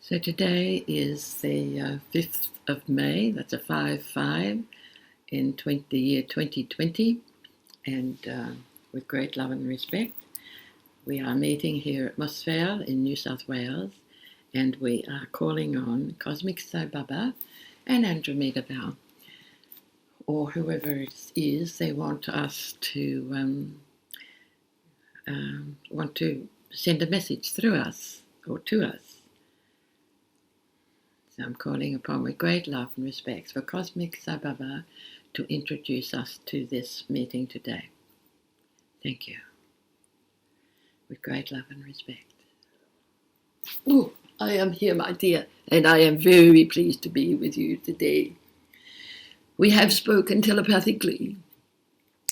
So today is the 5th of May, that's a 5-5 in the year 2020, and with great love and respect, we are meeting here at Val in New South Wales, and we are calling on Cosmic Sai Baba and Andromeda Val, or whoever it is they want us to send a message through us or to us. So I'm calling upon with great love and respect for Cosmic Sai Baba to introduce us to this meeting today. Thank you. With great love and respect. Oh, I am here, my dear, and I am very pleased to be with you today. We have spoken telepathically,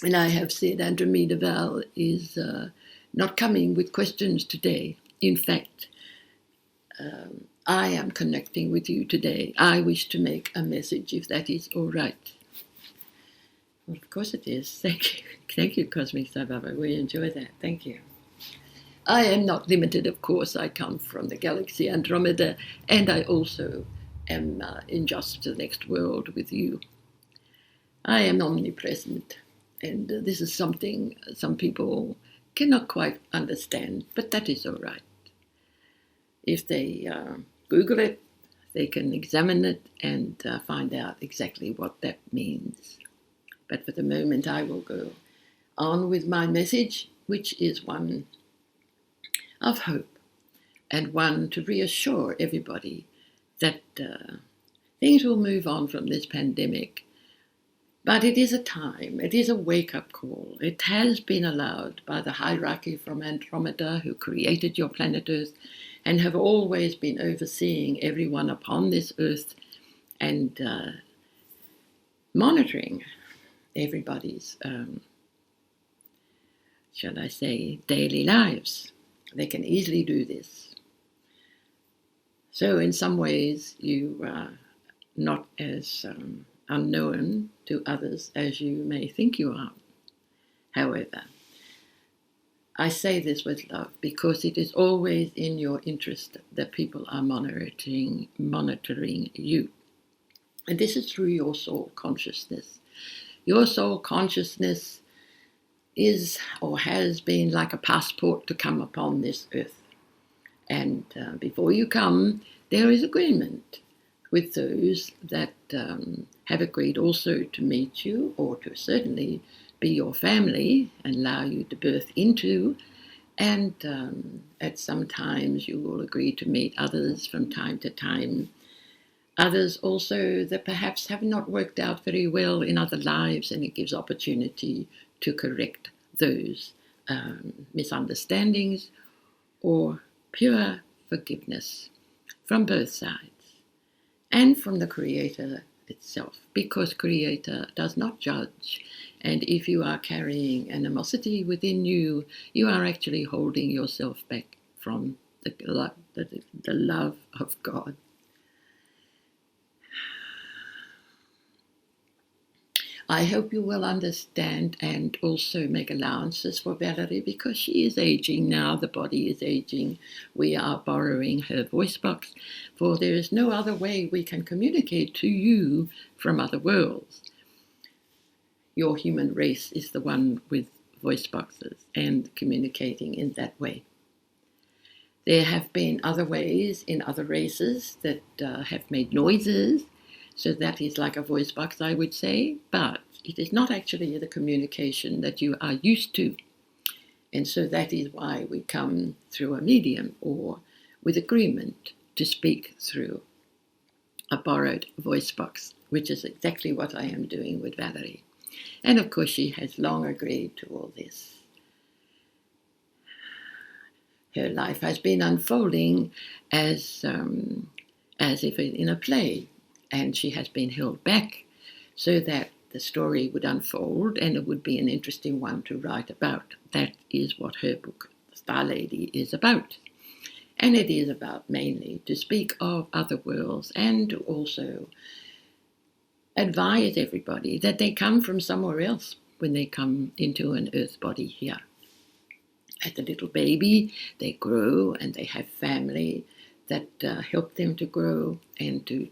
and I have said Andromeda Val is not coming with questions today. In fact, I am connecting with you today. I wish to make a message, if that is all right. Well, of course it is. Thank you. Thank you, Cosmic Sai Baba. We enjoy that. Thank you. I am not limited, of course. I come from the galaxy Andromeda, and I also am in just the next world with you. I am omnipresent, and this is something some people cannot quite understand, but that is all right. If they Google it, they can examine it and find out exactly what that means. But for the moment, I will go on with my message, which is one of hope and one to reassure everybody that things will move on from this pandemic. But it is a time, it is a wake-up call. It has been allowed by the hierarchy from Andromeda, who created your planet Earth, and have always been overseeing everyone upon this earth and monitoring everybody's, shall I say, daily lives. They can easily do this. So in some ways, you are not as unknown to others as you may think you are. However, I say this with love because it is always in your interest that people are monitoring you. And this is through your soul consciousness. Your soul consciousness is or has been like a passport to come upon this earth. And before you come, there is agreement with those that have agreed also to meet you or to certainly be your family and allow you to birth into, and at some times you will agree to meet others from time to time. Others also that perhaps have not worked out very well in other lives, and it gives opportunity to correct those misunderstandings or pure forgiveness from both sides and from the Creator itself, because Creator does not judge. And if you are carrying animosity within you, you are actually holding yourself back from the love of God. I hope you will understand and also make allowances for Valerie, because she is aging now, the body is aging. We are borrowing her voice box, for there is no other way we can communicate to you from other worlds. Your human race is the one with voice boxes and communicating in that way. There have been other ways in other races that have made noises, so that is like a voice box, I would say, but it is not actually the communication that you are used to. And so that is why we come through a medium or with agreement to speak through a borrowed voice box, which is exactly what I am doing with Valerie. And of course, she has long agreed to all this. Her life has been unfolding as if in a play, and she has been held back so that the story would unfold and it would be an interesting one to write about. That is what her book, Star Lady, is about. And it is about mainly to speak of other worlds and to also advise everybody that they come from somewhere else when they come into an earth body here. As a little baby, they grow and they have family. that help them to grow and to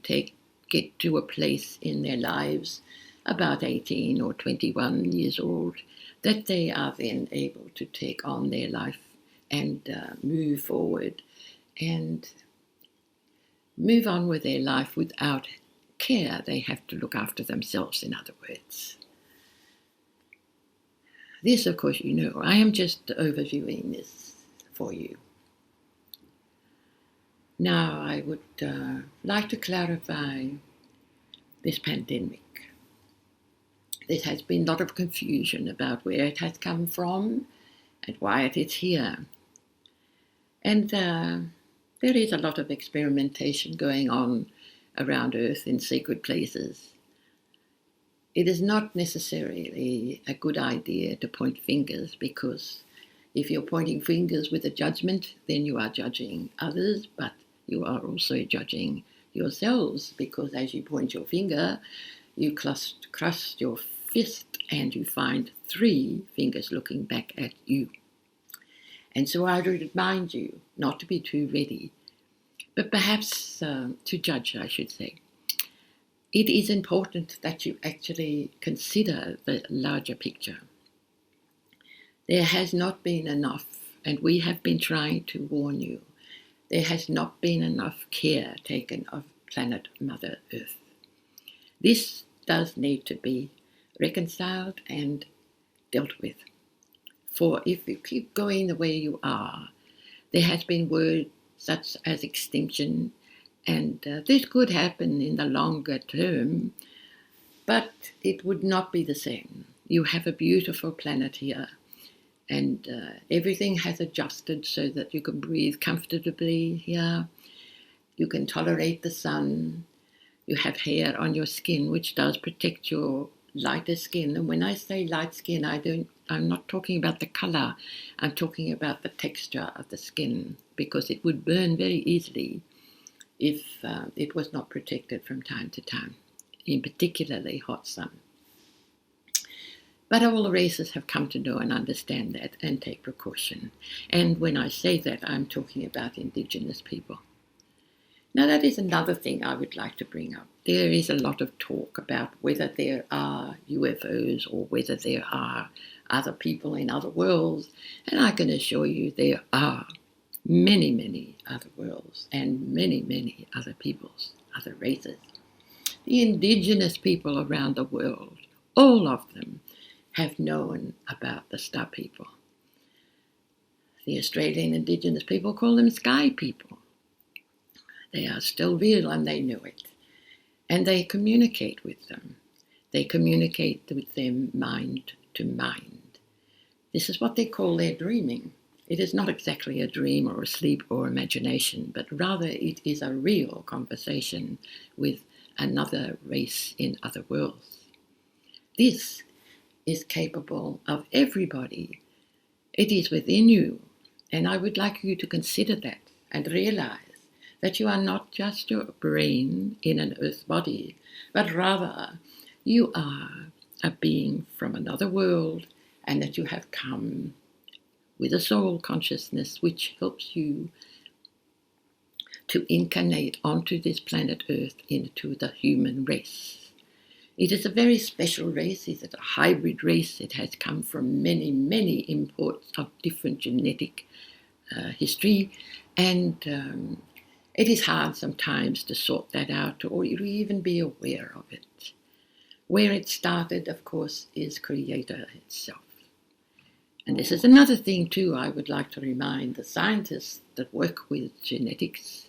get to a place in their lives about 18 or 21 years old, that they are then able to take on their life and move forward and move on with their life without care. They have to look after themselves, in other words. This, of course, you know, I am just overviewing this for you. Now, I would like to clarify this pandemic. There has been a lot of confusion about where it has come from and why it is here. And there is a lot of experimentation going on around Earth in sacred places. It is not necessarily a good idea to point fingers, because if you're pointing fingers with a judgment, then you are judging others, but you are also judging yourselves, because as you point your finger, you crust your fist and you find 3 fingers looking back at you. And so I would remind you not to be too ready, but perhaps to judge, I should say. It is important that you actually consider the larger picture. There has not been enough, and we have been trying to warn you, there has not been enough care taken of planet Mother Earth. This does need to be reconciled and dealt with. For if you keep going the way you are, there has been words such as extinction, and this could happen in the longer term, but it would not be the same. You have a beautiful planet here, and everything has adjusted so that you can breathe comfortably here. You can tolerate the sun. You have hair on your skin, which does protect your lighter skin. And when I say light skin, I'm not talking about the color. I'm talking about the texture of the skin, because it would burn very easily if it was not protected from time to time, in particularly hot sun. But all races have come to know and understand that and take precaution. And when I say that, I'm talking about Indigenous people. Now, that is another thing I would like to bring up. There is a lot of talk about whether there are UFOs or whether there are other people in other worlds. And I can assure you there are many, many other worlds and many, many other peoples, other races. The Indigenous people around the world, all of them, have known about the star people. The Australian Indigenous people call them sky people. They are still real and they know it. And they communicate with them. They communicate with them mind to mind. This is what they call their dreaming. It is not exactly a dream or a sleep or imagination, but rather it is a real conversation with another race in other worlds. This is capable of everybody. It is within you. And I would like you to consider that and realize that you are not just your brain in an earth body, but rather you are a being from another world, and that you have come with a soul consciousness which helps you to incarnate onto this planet Earth into the human race. It is a very special race. It is a hybrid race. It has come from many, many imports of different genetic history, and it is hard sometimes to sort that out or even be aware of it. Where it started, of course, is Creator itself. And this is another thing, too, I would like to remind the scientists that work with genetics,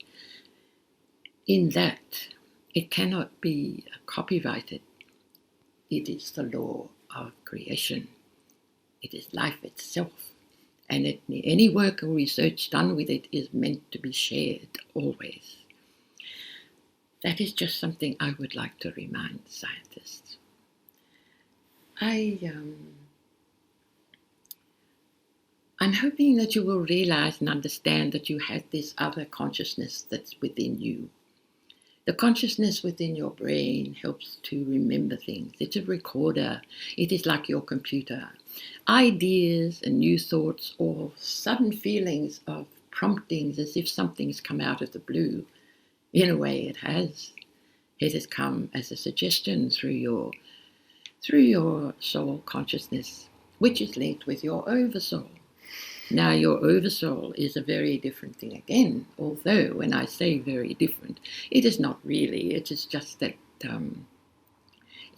in that it cannot be copyrighted. It is the law of creation. It is life itself. And any work or research done with it is meant to be shared always. That is just something I would like to remind scientists. I'm hoping that you will realize and understand that you have this other consciousness that's within you. The consciousness within your brain helps to remember things. It's a recorder. It is like your computer. Ideas and new thoughts or sudden feelings of promptings as if something's come out of the blue. In a way it has. It has come as a suggestion through your soul consciousness, which is linked with your oversoul. Now, your oversoul is a very different thing again, although when I say very different, it is not really. It is just that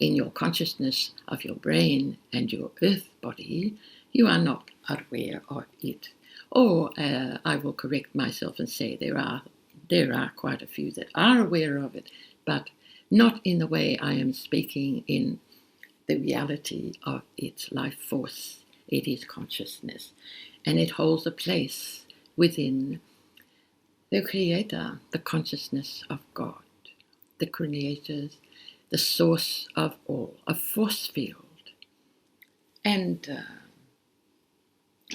in your consciousness of your brain and your earth body, you are not aware of it. Or I will correct myself and say there are quite a few that are aware of it, but not in the way I am speaking in the reality of its life force. It is consciousness, and it holds a place within the Creator, the consciousness of God, the Creator, the source of all, a force field. And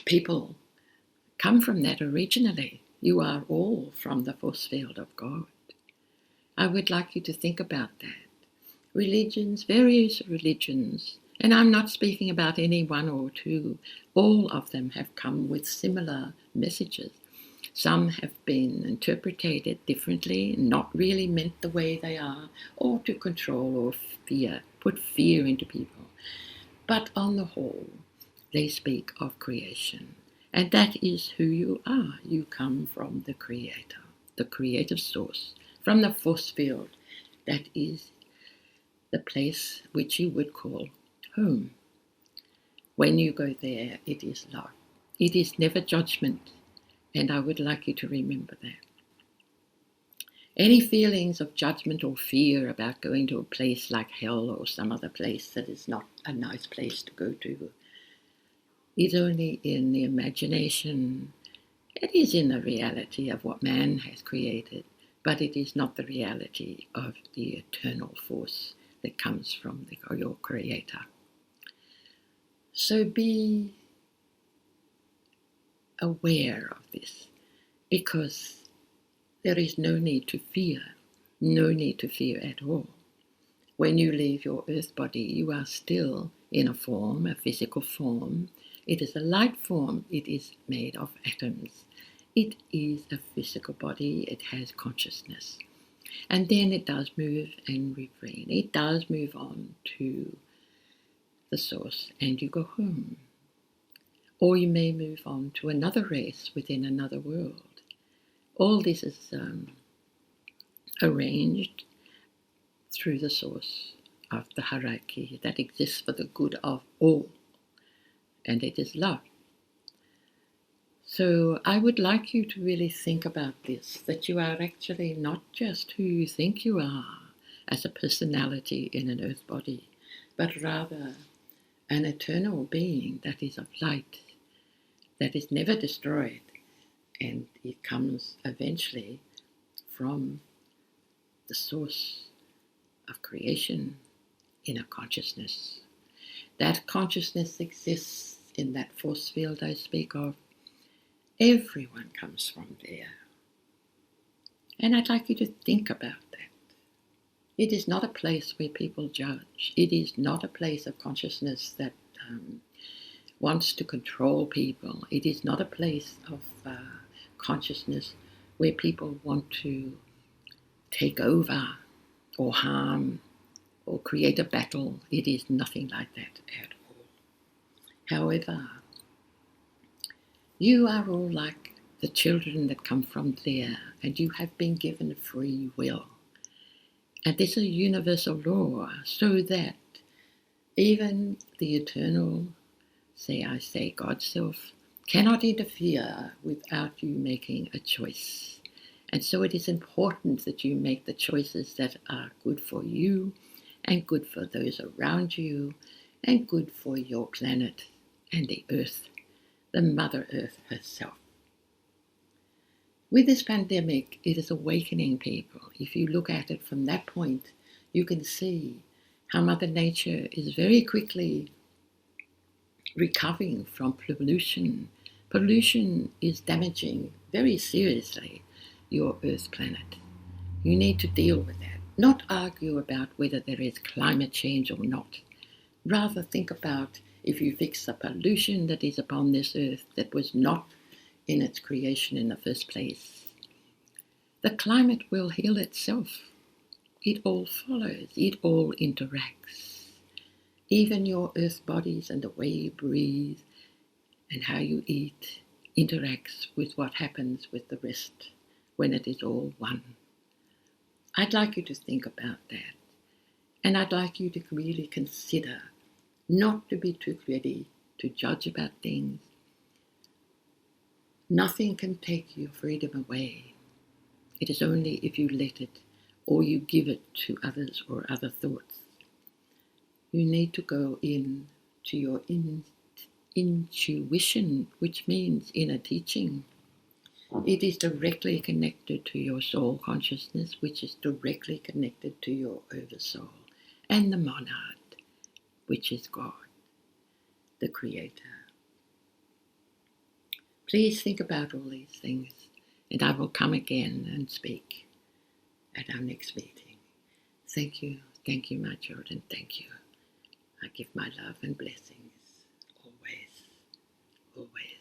people come from that originally. You are all from the force field of God. I would like you to think about that. Religions, various religions, and I'm not speaking about any one or two, all of them have come with similar messages. Some have been interpreted differently, not really meant the way they are, or to control or fear, put fear into people. But on the whole, they speak of creation. And that is who you are. You come from the Creator, the creative source, from the force field. That is the place which you would call home. When you go there, it is love. It is never judgment. And I would like you to remember that. Any feelings of judgment or fear about going to a place like hell or some other place that is not a nice place to go to is only in the imagination. It is in the reality of what man has created, but it is not the reality of the eternal force that comes from your Creator. So be aware of this, because there is no need to fear at all. When you leave your earth body, you are still in a form, a physical form. It is a light form. It is made of atoms. It is a physical body. It has consciousness. And then it does move and refrain. It does move on to the source, and you go home. Or you may move on to another race within another world. All this is arranged through the source of the hierarchy that exists for the good of all, and it is love. So I would like you to really think about this, that you are actually not just who you think you are as a personality in an earth body, but rather an eternal being that is of light, that is never destroyed, and it comes eventually from the source of creation in a consciousness. That consciousness exists in that force field I speak of. Everyone comes from there. And I'd like you to think about that. It is not a place where people judge. It is not a place of consciousness that wants to control people. It is not a place of consciousness where people want to take over or harm or create a battle. It is nothing like that at all. However, you are all like the children that come from there, and you have been given free will. And this is a universal law, so that even the eternal, God's self, cannot interfere without you making a choice. And so it is important that you make the choices that are good for you and good for those around you and good for your planet and the earth, the Mother Earth herself. With this pandemic, it is awakening people. If you look at it from that point, you can see how Mother Nature is very quickly recovering from pollution. Pollution is damaging very seriously your Earth planet. You need to deal with that. Not argue about whether there is climate change or not. Rather think about if you fix the pollution that is upon this Earth that was not in its creation in the first place. The climate will heal itself. It all follows. It all interacts. Even your earth bodies and the way you breathe and how you eat interacts with what happens with the rest when it is all one. I'd like you to think about that. And I'd like you to really consider not to be too ready to judge about things. Nothing can take your freedom away. It is only if you let it or you give it to others or other thoughts. You need to go in to your intuition, which means inner teaching. It is directly connected to your soul consciousness, which is directly connected to your oversoul, and the monad, which is God, the Creator. Please think about all these things, and I will come again and speak at our next meeting. Thank you, my children, thank you. I give my love and blessings, always, always.